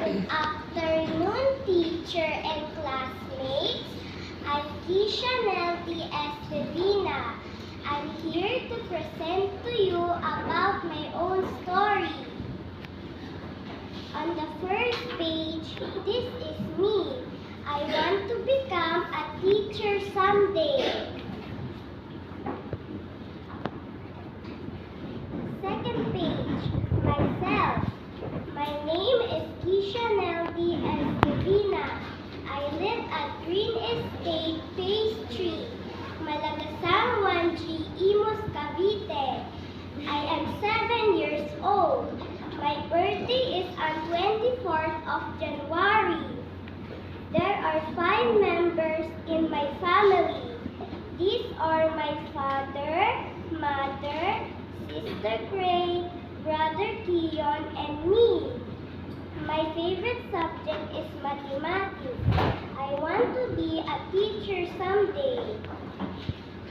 Good afternoon, teacher and classmates. I'm Keisha Nelty Estevina. I'm here to present to you about my own story. On the first page, this is me. I want to become a teacher someday. Second page, myself. My name is Keisha Nelty Estevina. I live at Green Estate, Phase 3, Malagasang 1G, Imus, Cavite. I am 7 years old. My birthday is on 24th of January. There are 5 members in my family. These are my father, mother, Sister Gray, Brother Keon, and me. My favorite subject is mathematics. I want to be a teacher someday.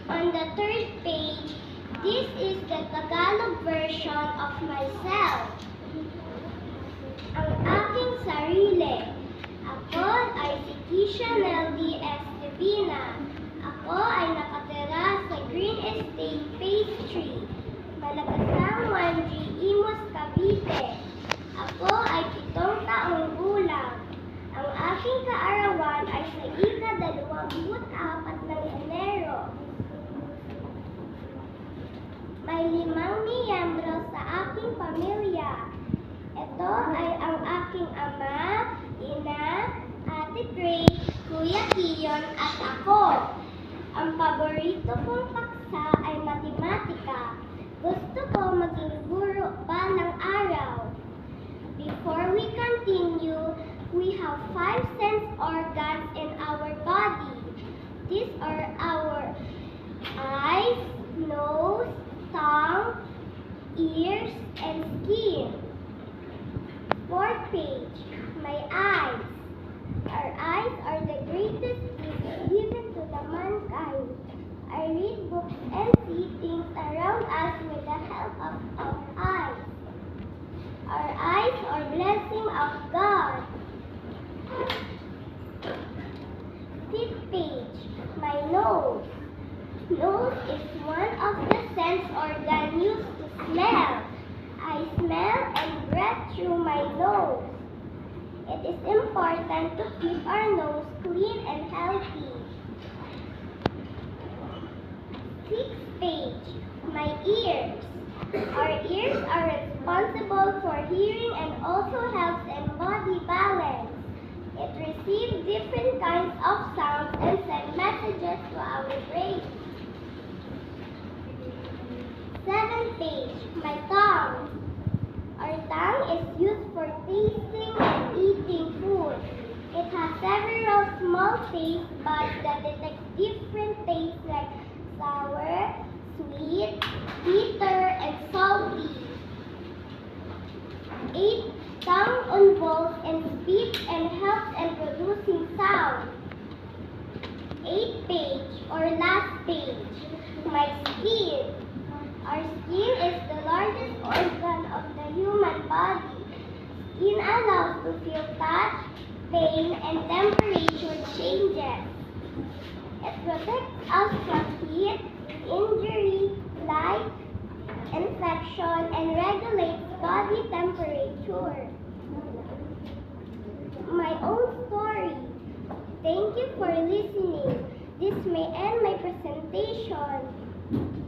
On the third page, this is the Tagalog version of myself. Ang aking sarili. Ako ay si Keisha Nelty Estevina. Ako ay nakatira sa Green Estate, Phase 3. Malagasang 1G, Imus, Cavite. Ako ay 7 taong gulang. Ang aking kaarawan ay sa ika-24 ng Enero. May 5 miyembro sa aking pamilya. Ito ay ang aking ama, ina, ate Gray, kuya Keon, at ako. Ang paborito kong paksa ay matematika. Gusto ko maging guro balang araw. Before we continue, we have 5 sense organs in our body. These are our eyes, nose, tongue, ears, and skin. Fourth page, my eyes. Our eyes are the greatest gift given to the mankind. I read books and see things around us with the help of our eyes. Our eyes are blessing of God. Fifth page, my nose. Nose is one of the sense organs used to smell. I smell and breathe through my nose. It is important to keep our nose clean and healthy. Sixth page, my ears. Our ears are responsible for hearing and also helps in body balance. It receives different kinds of sounds and sends messages to our brain. Seventh page, my tongue. Our tongue is used for tasting and eating food. It has several small taste buds that detect different tastes like sour, sweet, bitter, and salty. 8. Tongue involves in speech and helps in producing sound. 8th page or last page, my skin. Our skin is the largest organ of the human body. Skin allows to feel touch, pain, and temperature changes. It protects us from heat, injury, light, infection, and regulates body temperature. My own story. Thank you for listening. This may end my presentation.